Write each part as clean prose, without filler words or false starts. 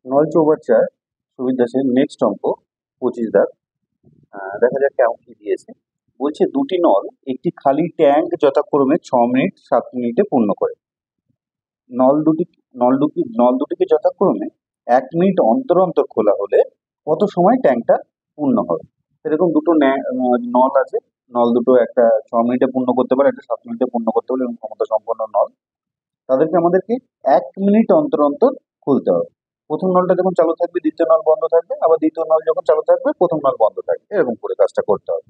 9/4 সুমিত দাসের নেক্সট অঙ্ক 25 দাগ। দেখা যাক কেমন কি দিয়েছে। বলছে দুটি নল একটি খালি ট্যাঙ্ক যথাক্রমে 6 মিনিট 7 মিনিটে পূর্ণ করে। নল দুটিকে যথাক্রমে 1 মিনিট অন্তর অন্তর খোলা হলে কত সময় ট্যাঙ্কটা পূর্ণ হবে? এরকম দুটো নল আছে। নল দুটো একটা 6 মিনিটে পূর্ণ করতে পারে, একটা 7 মিনিটে পূর্ণ করতে পারে, এবং ক্ষমতা সম্পন্ন নল। আমাদেরকে 1 মিনিট অন্তর অন্তর খুলতে হবে। প্রথম নলটা যখন চালু থাকবে দ্বিতীয় নল বন্ধ থাকবে, আবার দ্বিতীয় নল যখন চালু থাকবে প্রথম নল বন্ধ থাকবে, এরকম করে কাজটা করতে হবে।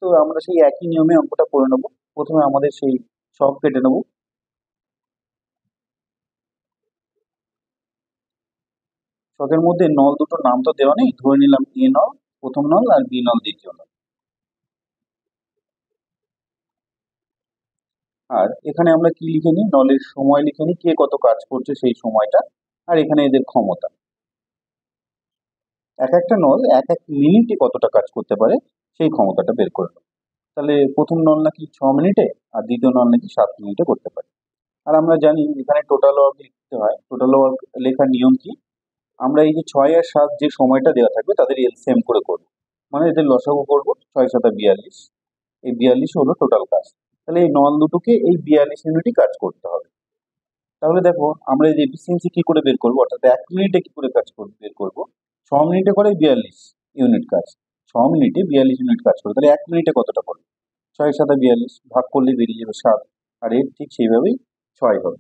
তো আমরা সেই একই নিয়মে অঙ্কটা করে নেবো। প্রথমে আমাদের সেই ছক কেটে নেবো। ছকের মধ্যে নল দুটোর নাম তো দেওয়া নেই, ধরে নিলাম এ নল প্রথম নল আর বি নল দ্বিতীয় নল। আর এখানে আমরা কি লিখে নিই? নলের সময় লিখে নিই, কে কত কাজ করছে সেই সময়টা, আর এখানে এদের ক্ষমতা। এক একটা নল এক এক মিনিটে কতটা কাজ করতে পারে সেই ক্ষমতাটা বের করে নেবো। তাহলে প্রথম নল নাকি 6 মিনিটে আর দ্বিতীয় নল নাকি 7 মিনিটে করতে পারে। আর আমরা জানি এখানে টোটাল ওয়ার্ক লিখতে হয়। টোটাল ওয়ার্ক লেখার নিয়ম কি? আমরা এই যে 6 আর 7 যে সময়টা দেওয়া থাকবে তাদের এলসিএম করে করবো, মানে এদের লসাগু করবো। 6 7 42, এই 42 হলো টোটাল কাজ। তাহলে এই নল দুটোকে এই 42 ইউনিটই কাজ করতে হবে। তাহলে দেখো আমরা এই যে এফিসিয়েন্সি কি করে বের করবো, অর্থাৎ 1 মিনিটে কি করে কাজ বের করবো। 6 মিনিটে করে 42 ইউনিট কাজ, 6 মিনিটে 42 ইউনিট কাজ করে, তাহলে 1 মিনিটে কতটা করবে? 6 7 42 ভাগ করলে বেরিয়ে যাবে 7, আর এর ঠিক সেইভাবেই 6 হবে।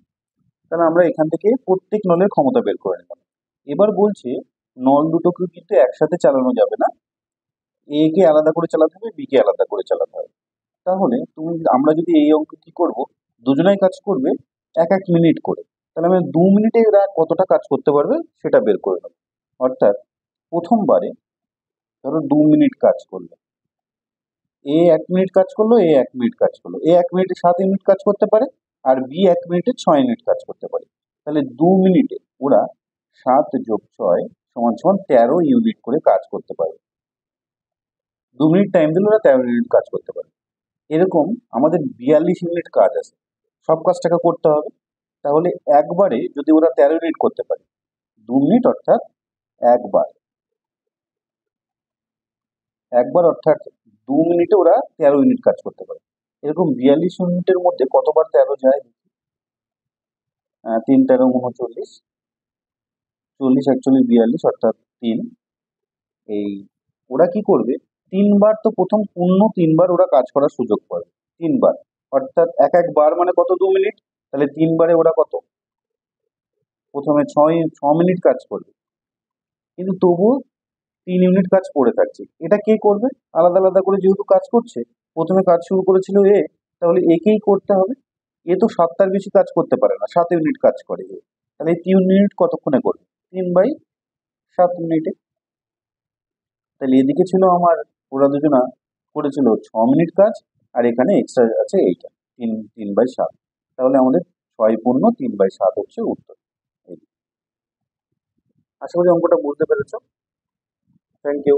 তাহলে আমরা এখান থেকে প্রত্যেক নলের ক্ষমতা বের করে নিলাম। এবার বলছে নল দুটোকে কিন্তু একসাথে চালানো যাবে না, এ কে আলাদা করে চালাতে হবে, বি কে আলাদা করে চালাতে হবে। তাহলে আমরা যদি এই অঙ্ক কি করব, দুজনাই কাজ করবে 1 1 মিনিট করে, তাহলে আমি 2 মিনিটে এরা কতটা কাজ করতে পারবে সেটা বের করে নেবো। অর্থাৎ প্রথমবারে ধরো 2 মিনিট কাজ করলো, এ 1 মিনিট কাজ করলো, এ 1 মিনিট কাজ করলো, এ 1 মিনিটে 7 ইউনিট কাজ করতে পারে, আর বি 1 মিনিটে 6 ইউনিট কাজ করতে পারে। তাহলে 2 মিনিটে ওরা 7 + 6 = 13 ইউনিট করে কাজ করতে পারে। 2 মিনিট টাইম দিলে ওরা 13 ইউনিট কাজ করতে পারে। এরকম আমাদের 42 ইউনিট কাজ আছে, সব কাজটাকে করতে হবে। তাহলে একবারে যদি ওরা 13 ইউনিট করতে পারে, 2 মিনিট অর্থাৎ একবার, অর্থাৎ 2 মিনিটে ওরা 13 ইউনিট কাজ করতে পারে। এরকম 42 ইউনিটের মধ্যে কতবার 13 যায়? 3 13 39, 40 41 42 অর্থাৎ 3। এই ওরা কি করবে, 3বার তো প্রথম পূর্ণ 3বার ওরা কাজ করার সুযোগ পাবে। 3বার অর্থাৎ এক একবার মানে কত? 2 মিনিট। তাহলে 3বারে ওরা কত? প্রথমে 6 মিনিট কাজ করবে, কিন্তু তবুও 3 ইউনিট কাজ পড়ে থাকছে। এটা কে করবে? আলাদা আলাদা করে যেহেতু কাজ করছে, প্রথমে কাজ শুরু করেছিল এ, তাহলে একেই করতে হবে। এ তো 7টার বেশি কাজ করতে পারে না, 7 ইউনিট কাজ করে এ। তাহলে এই 3 ইউনিট কতক্ষণে করবে? 3/7 মিনিটে। তাহলে এদিকে ছিল আমার, ওরা দুজনা করেছিল 6 মিনিট কাজ, আর এখানে এক্সট্রা আছে এইটা 3/7। তাহলে আমাদের 6 × 3/7 হচ্ছে উত্তর। আশা করি অঙ্কটা বুঝতে পেরেছো। Thank you.